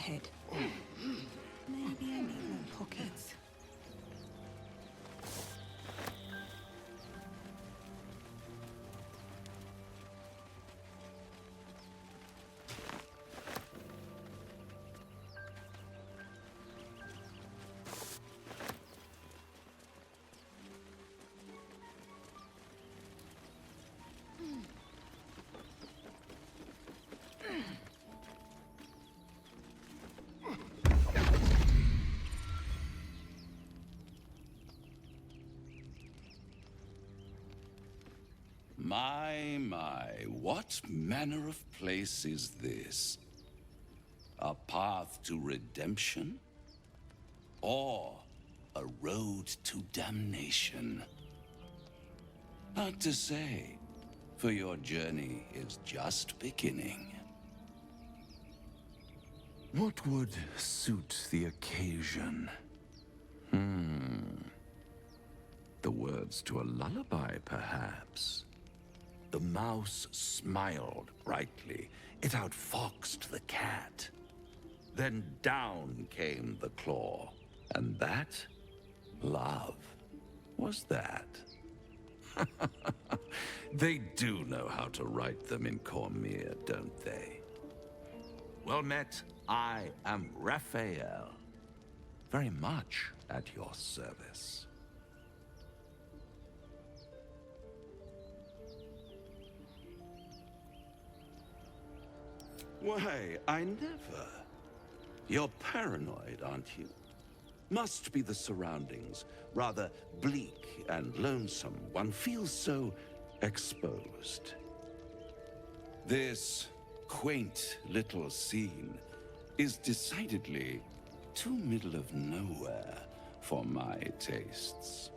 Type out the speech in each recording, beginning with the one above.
head. Maybe I need more pockets. My, what manner of place is this? A path to redemption? Or a road to damnation? Hard to say, for your journey is just beginning. What would suit the occasion? The words to a lullaby, perhaps. The mouse smiled brightly. It outfoxed the cat. Then down came the claw. And that? Love. Was that? They do know how to write them in Cormier, don't they? Well met, I am Raphael. Very much at your service. Why, I never. You're paranoid, aren't you? Must be the surroundings. Rather bleak and lonesome. One feels so exposed. This quaint little scene is decidedly too middle of nowhere for my tastes.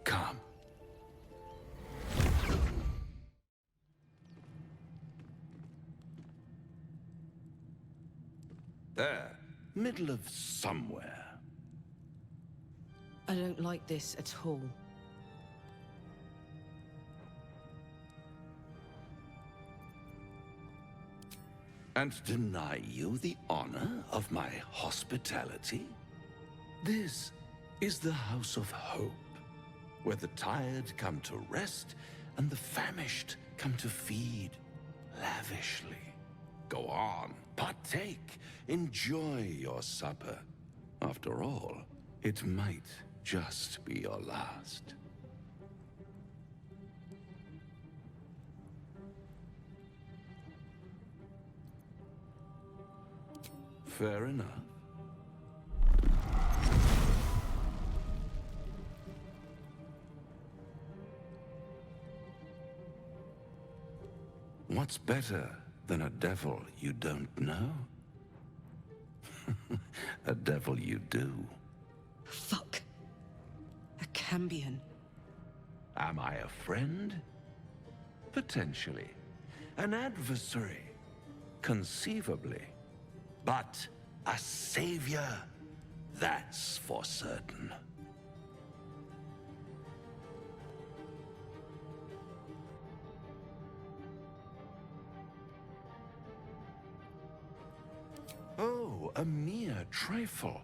Come. There, middle of somewhere. I don't like this at all. And deny you the honor of my hospitality? This is the House of Hope, where the tired come to rest and the famished come to feed lavishly. Go on, partake, enjoy your supper. After all, it might just be your last. Fair enough. What's better than a devil you don't know? A devil you do. Fuck. A Cambion. Am I a friend? Potentially. An adversary? Conceivably. But a savior? That's for certain. Oh, a mere trifle.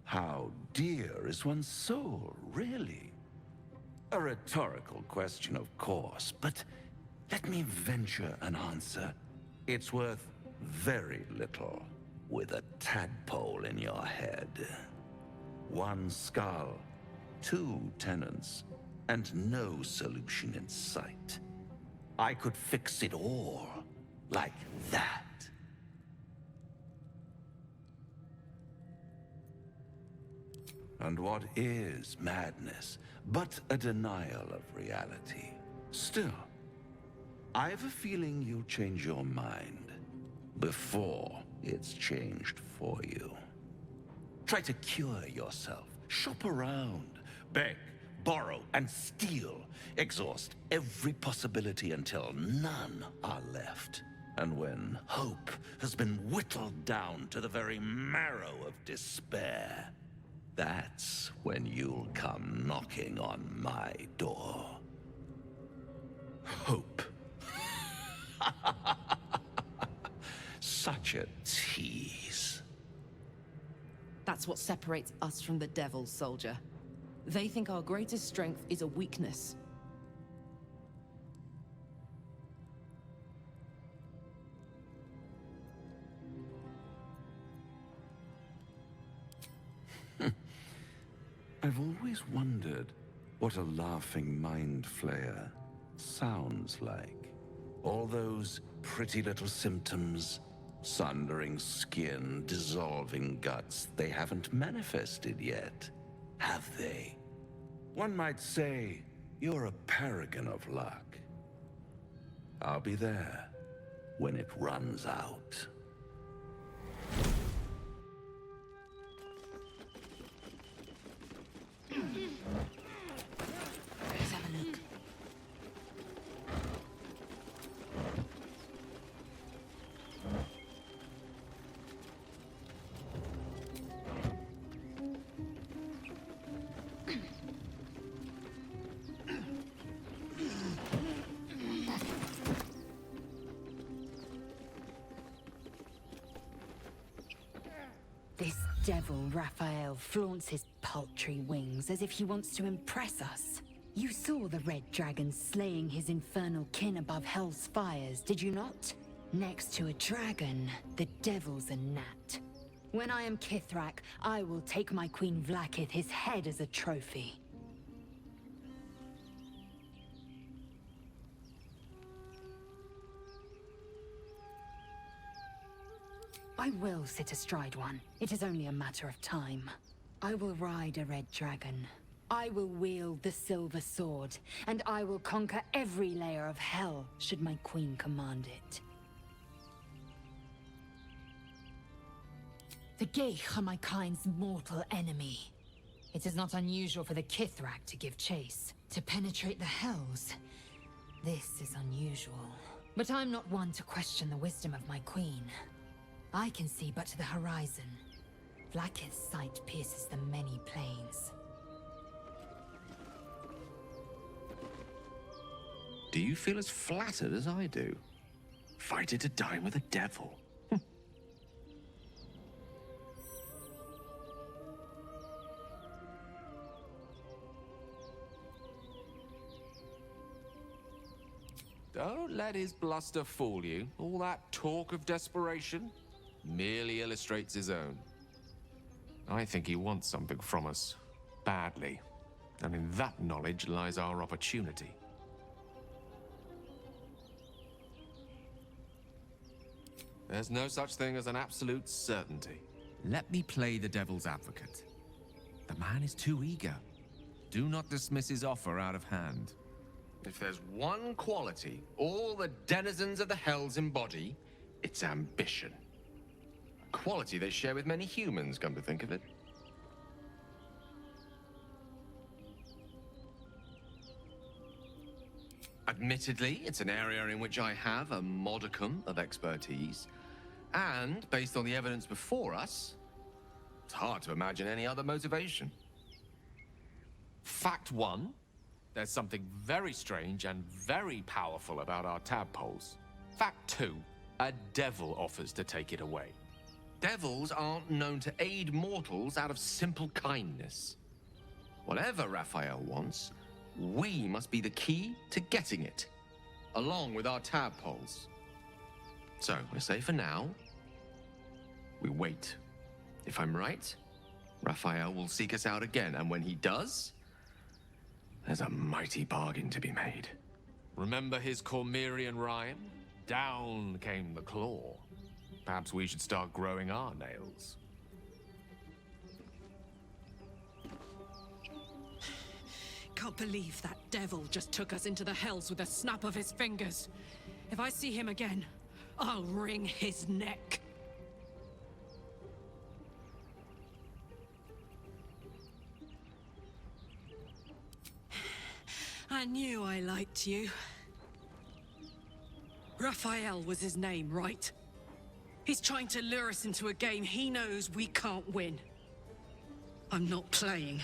How dear is one's soul, really? A rhetorical question, of course, but let me venture an answer. It's worth very little with a tadpole in your head. One skull, two tenants, and no solution in sight. I could fix it all like that. And what is madness but a denial of reality? Still, I've a feeling you'll change your mind before it's changed for you. Try to cure yourself, shop around, beg, borrow, and steal. Exhaust every possibility until none are left. And when hope has been whittled down to the very marrow of despair, that's when you'll come knocking on my door. Hope. Such Such a tease. That's what separates us from the devils, soldier. They think our greatest strength is a weakness. I've always wondered what a laughing mind flayer sounds like. All those pretty little symptoms, sundering skin, dissolving guts, they haven't manifested yet, have they? One might say you're a paragon of luck. I'll be there when it runs out. Let's have a look. This devil, Raphael, flaunts his paltry wings as if he wants to impress us. You saw the red dragon slaying his infernal kin above hell's fires, did you not? Next to a dragon, the devil's a gnat. When I am Kithrak, I will take my Queen Vlaakith his head as a trophy. I will sit astride one. It is only a matter of time. I will ride a red dragon. I will wield the silver sword, and I will conquer every layer of hell, should my queen command it. The Geich are my kind's mortal enemy. It is not unusual for the Kithrak to give chase. To penetrate the hells, this is unusual. But I'm not one to question the wisdom of my queen. I can see but to the horizon. Vlaakith's sight pierces the many planes. Do you feel as flattered as I do? Fighting to dine with a devil. Don't let his bluster fool you. All that talk of desperation merely illustrates his own. I think he wants something from us, badly. And in that knowledge lies our opportunity. There's no such thing as an absolute certainty. Let me play the devil's advocate. The man is too eager. Do not dismiss his offer out of hand. If there's one quality all the denizens of the hells embody, it's ambition. A quality they share with many humans, come to think of it. Admittedly, it's an area in which I have a modicum of expertise. And, based on the evidence before us, it's hard to imagine any other motivation. Fact one, there's something very strange and very powerful about our tadpoles. Fact two, a devil offers to take it away. Devils aren't known to aid mortals out of simple kindness. Whatever Raphael wants, we must be the key to getting it, along with our tadpoles. So, I say for now, we wait. If I'm right, Raphael will seek us out again, and when he does, there's a mighty bargain to be made. Remember his Cormyrean rhyme? Down came the claw. Perhaps we should start growing our nails. Can't believe that devil just took us into the hells with a snap of his fingers. If I see him again, I'll wring his neck. I knew I liked you. Raphael was his name, right? He's trying to lure us into a game he knows we can't win. I'm not playing.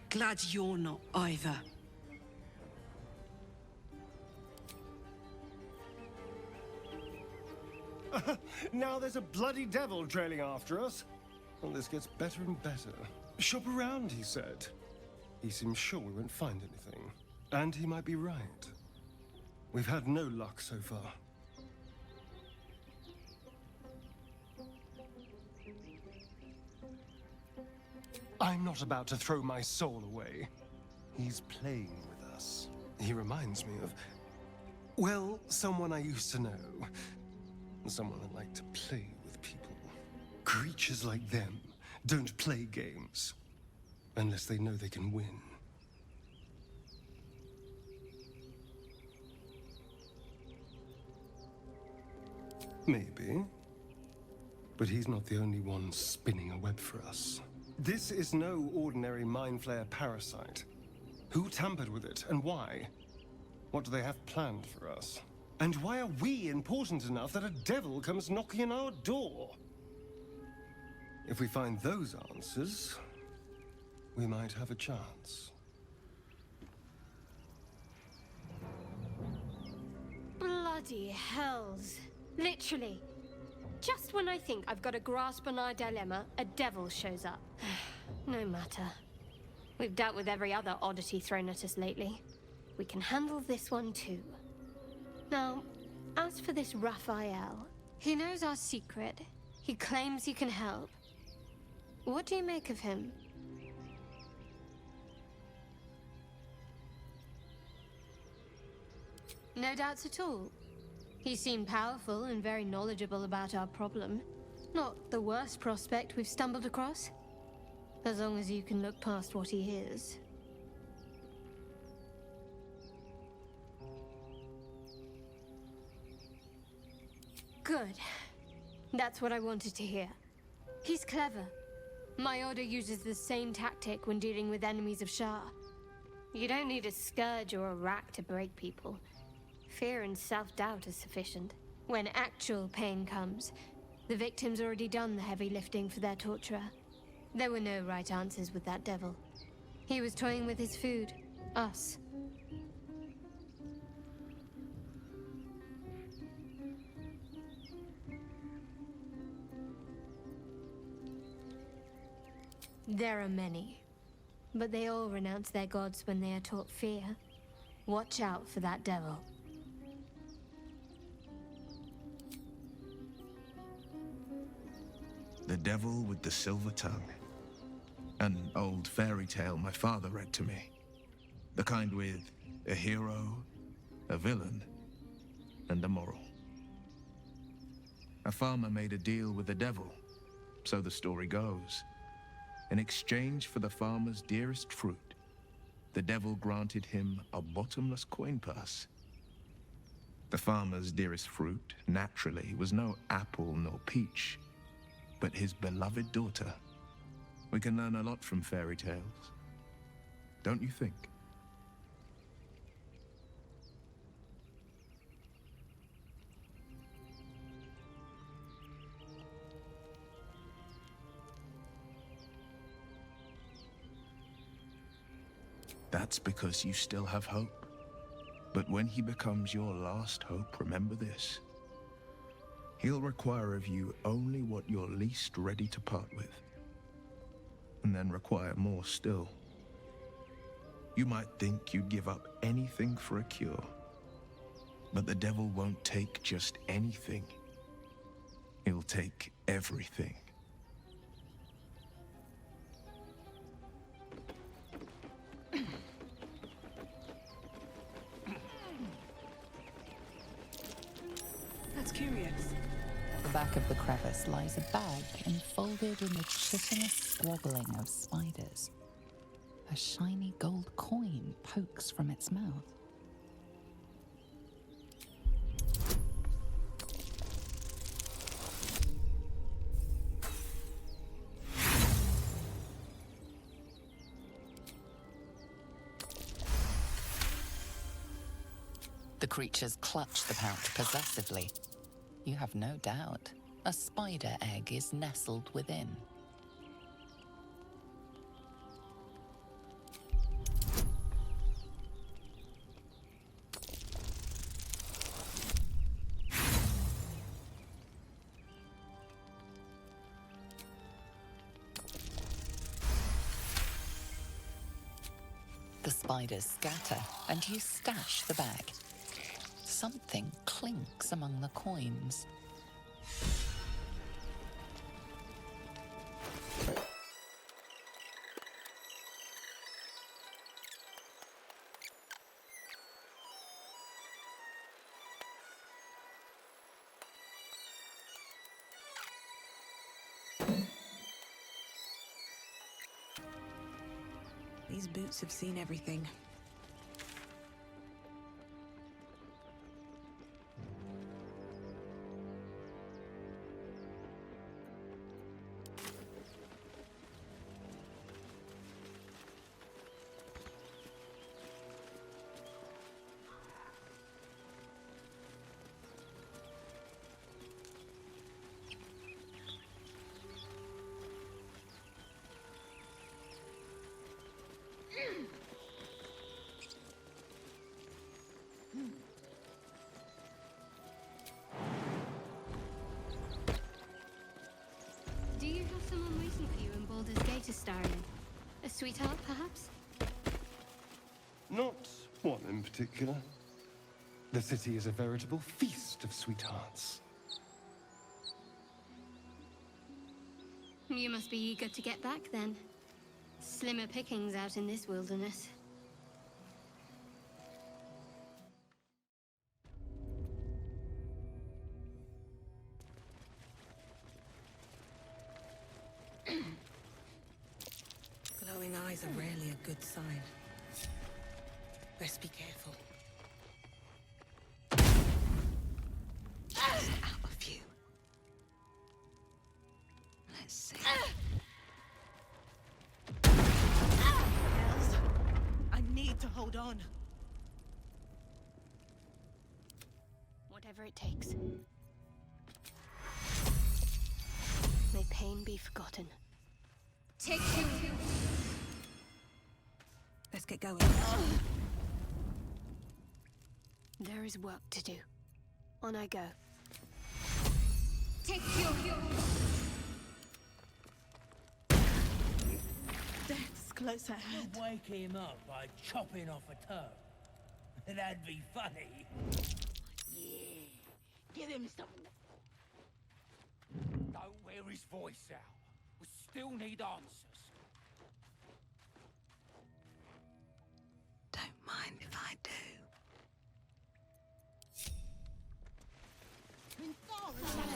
Glad you're not either. Now there's a bloody devil trailing after us. Well, this gets better and better. Shop around, he said. He seems sure we won't find anything. And he might be right. We've had no luck so far. I'm not about to throw my soul away. He's playing with us. He reminds me of, well, someone I used to know. Someone that liked to play with people. Creatures like them don't play games unless they know they can win. Maybe. But he's not the only one spinning a web for us. This is no ordinary Mind Flayer parasite. Who tampered with it, and why? What do they have planned for us? And why are we important enough that a devil comes knocking on our door? If we find those answers, we might have a chance. Bloody hells. Literally. Just when I think I've got a grasp on our dilemma, a devil shows up. No matter. We've dealt with every other oddity thrown at us lately. We can handle this one too. Now, as for this Raphael, he knows our secret. He claims he can help. What do you make of him? No doubts at all. He seemed powerful and very knowledgeable about our problem. Not the worst prospect we've stumbled across. As long as you can look past what he is. Good. That's what I wanted to hear. He's clever. My order uses the same tactic when dealing with enemies of Shah. You don't need a scourge or a rack to break people. Fear and self-doubt is sufficient. When actual pain comes, the victim's already done the heavy lifting for their torturer. There were no right answers with that devil. He was toying with his food. Us. There are many, but they all renounce their gods when they are taught fear. Watch out for that devil. The devil with the silver tongue. An old fairy tale my father read to me. The kind with a hero, a villain, and a moral. A farmer made a deal with the devil, so the story goes. In exchange for the farmer's dearest fruit, the devil granted him a bottomless coin purse. The farmer's dearest fruit, naturally, was no apple nor peach, but his beloved daughter. We can learn a lot from fairy tales, don't you think? That's because you still have hope. But when he becomes your last hope, remember this. He'll require of you only what you're least ready to part with. And then require more still. You might think you'd give up anything for a cure. But the devil won't take just anything. He'll take everything. That's curious. At the back of the crevice lies a bag enfolded in the chitinous squabbling of spiders. A shiny gold coin pokes from its mouth. The creatures clutch the pouch possessively. You have no doubt. A spider egg is nestled within. spiders scatter, and you stash the bag. Something clinks among the coins. These boots have seen everything. Do you have someone waiting for you in Baldur's Gate, Astarion? A sweetheart, perhaps? Not one in particular. The city is a veritable feast of sweethearts. You must be eager to get back, then. Slimmer pickings out in this wilderness. Glowing eyes are rarely a good sign. Best be careful. Just out of view. Let's see. Els, I need to hold on. Whatever it takes. May pain be forgotten. Take two. Let's get going. There is work to do. On I go. Take two. Death's close at hand. Wake him up by chopping off a toe. That'd be funny. Yeah. Give him something. Don't wear his voice out. We still need answers. Don't mind if I do.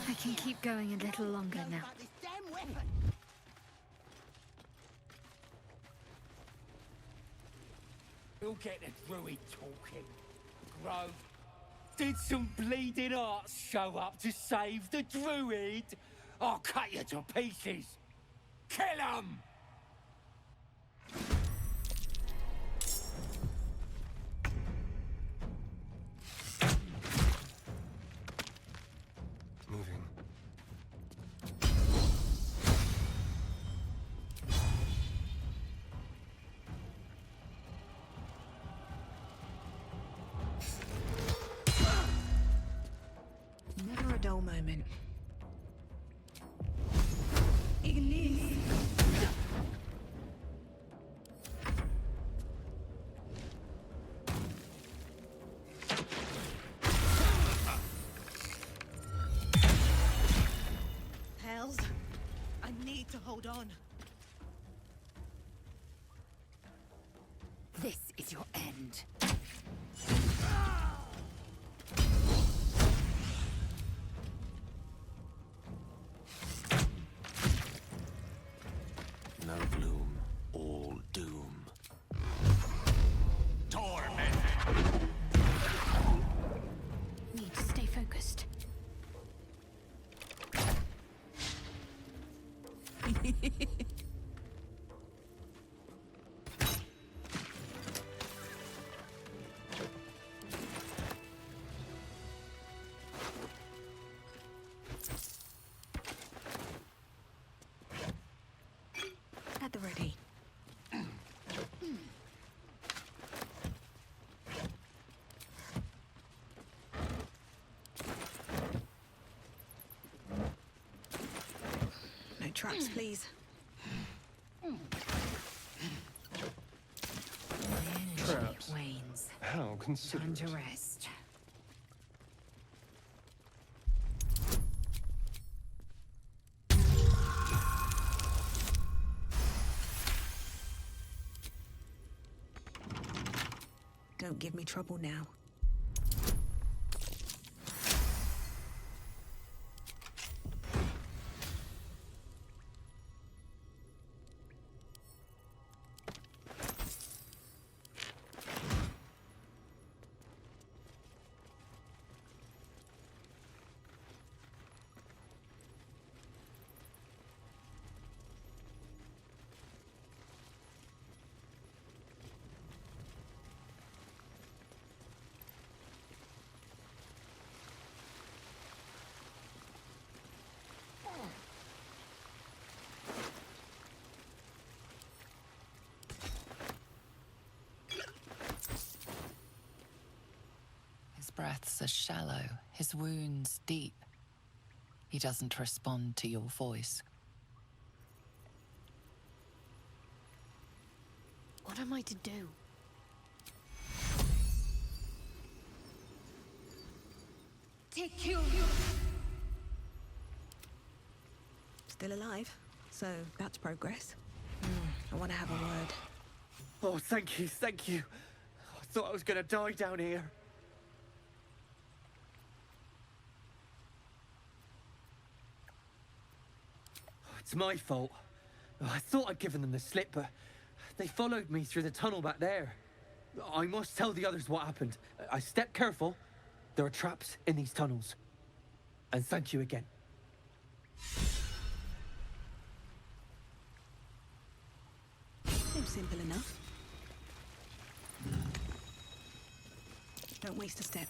I can keep going a little longer now. This damn weapon. We'll get the druid talking. Grove, did some bleeding arts show up to save the druid? I'll cut you to pieces. Kill him! Moving. Never a dull moment. Ignis. Els, I need to hold on. This is your end. No gloom, all doom. Torment! Need to stay focused. At the ready. No traps, please. How Time considerate. to rest. Don't give me trouble now. His breaths are shallow, his wounds deep. He doesn't respond to your voice. What am I to do? Take you. Still alive, so that's progress. I want to have a word. Oh, thank you, thank you. I thought I was gonna die down here. It's my fault. I thought I'd given them the slip, but they followed me through the tunnel back there. I must tell the others what happened. I stepped careful. There are traps in these tunnels. And thank you again. Seems simple enough. Don't waste a step.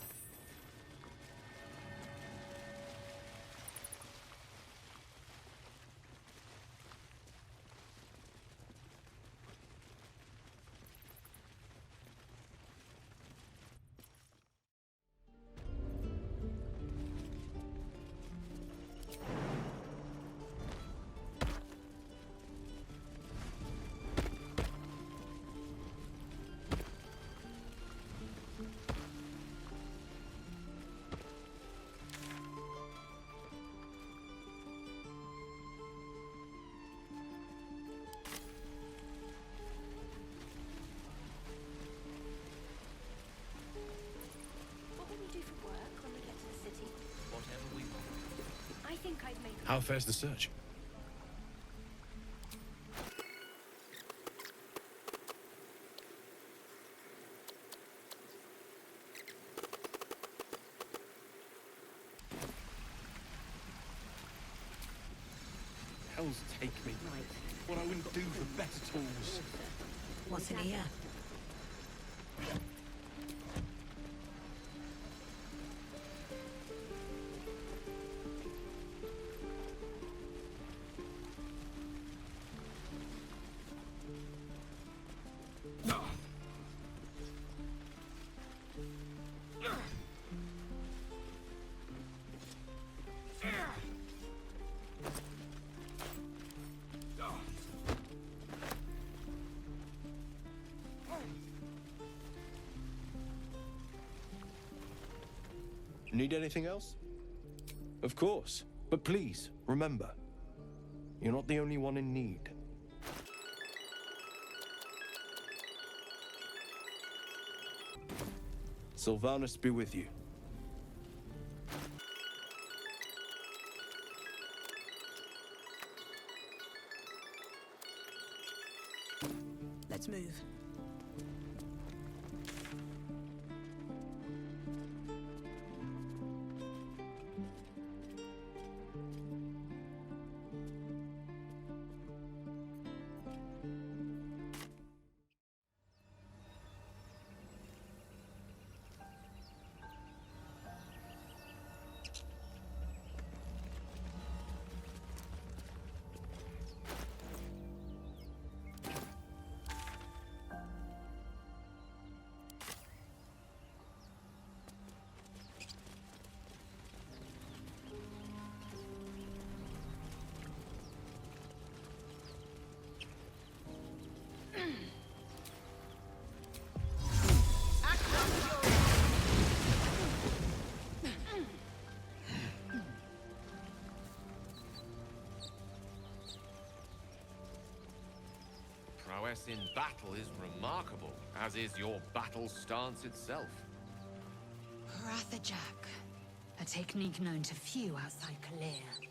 What will we do for work when we get to the city? Whatever we want. I think I've made... How fares the search? Hell's take me. Right. What I wouldn't do for better tools. What's in here? Need anything else? Of course. But please, remember, you're not the only one in need. Sylvanus be with you. Let's move. prowess in battle is remarkable, as is your battle stance itself. Rathajak, a technique known to few outside Celaena.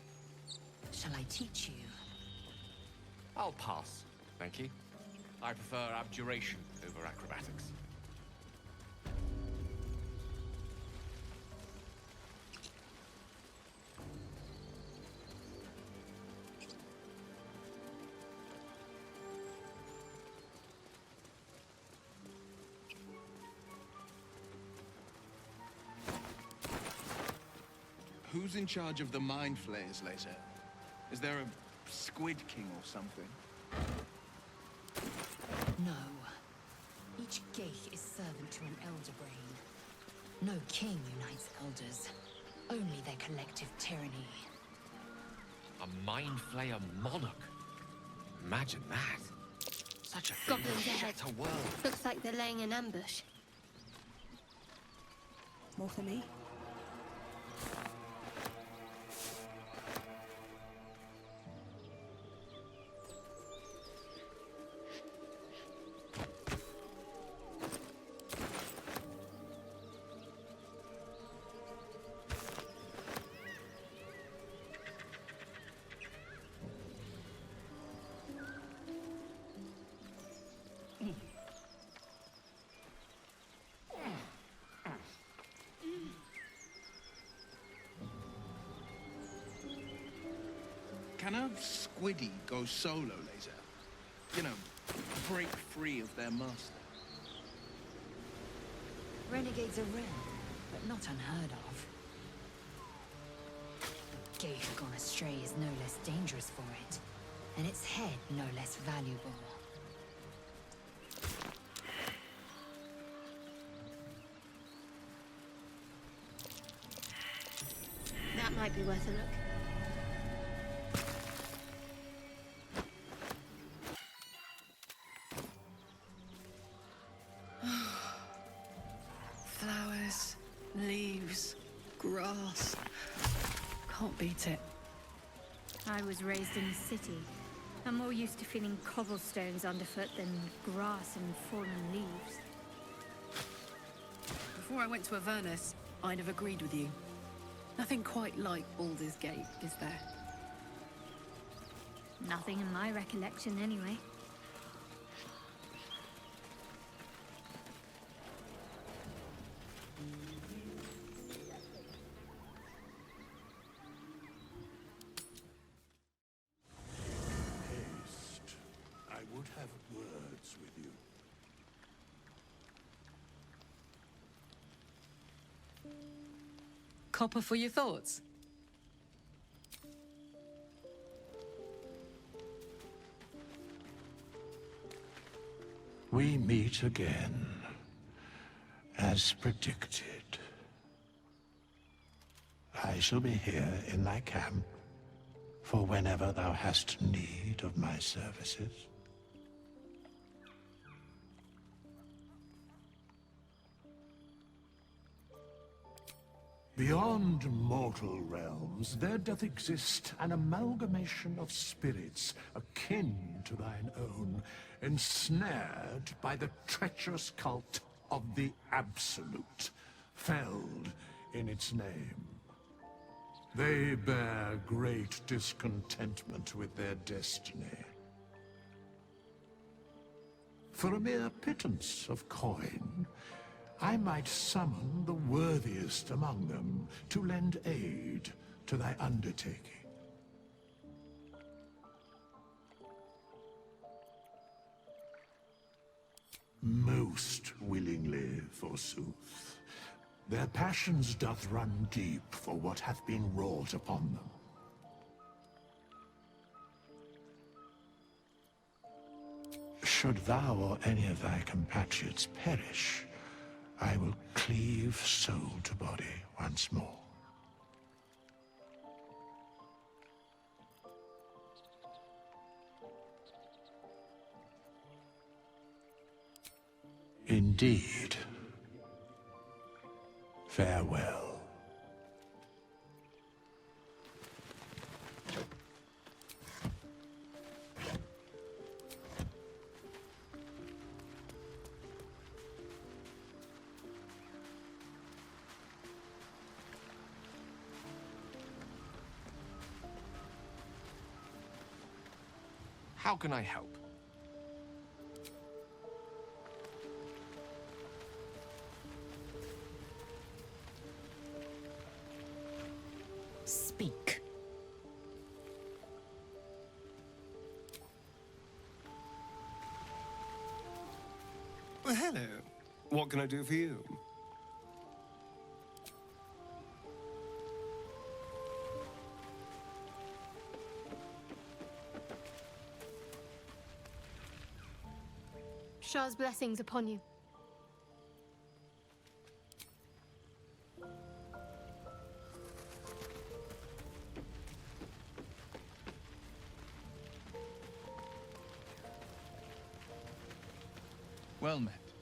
Shall I teach you? I'll pass, thank you. I prefer abjuration over acrobatics. Who's in charge of the mind flayers later? Is there a Squid King or something? No. Each Geich is servant to an elder brain. No king unites elders. Only their collective tyranny. A mind flayer monarch. Imagine that. Such a Goblins ahead. shatter world. Looks like they're laying an ambush. More for me? Can a squiddy go solo later? You know, break free of their master. Renegades are rare, but not unheard of. Geich gone astray is no less dangerous for it, and its head no less valuable. That might be worth a look. Flowers, leaves, grass. Can't beat it. I was raised in the city. I'm more used to feeling cobblestones underfoot than grass and fallen leaves. Before I went to Avernus, I'd have agreed with you. Nothing quite like Baldur's Gate, is there? Nothing in my recollection, anyway. Haste. I would have words with you. Copper for your thoughts? We meet again, as predicted. I shall be here in thy camp for whenever thou hast need of my services. Beyond mortal realms, there doth exist an amalgamation of spirits akin to thine own, ensnared by the treacherous cult of the Absolute, felled in its name. They bear great discontentment with their destiny. For a mere pittance of coin, I might summon the worthiest among them to lend aid to thy undertaking. Most willingly, forsooth. Their passions doth run deep for what hath been wrought upon them. Should thou or any of thy compatriots perish, I will cleave soul to body once more. Indeed. Farewell. How can I help? Speak. Well, hello. What can I do for you? Shah's blessings upon you. Well met.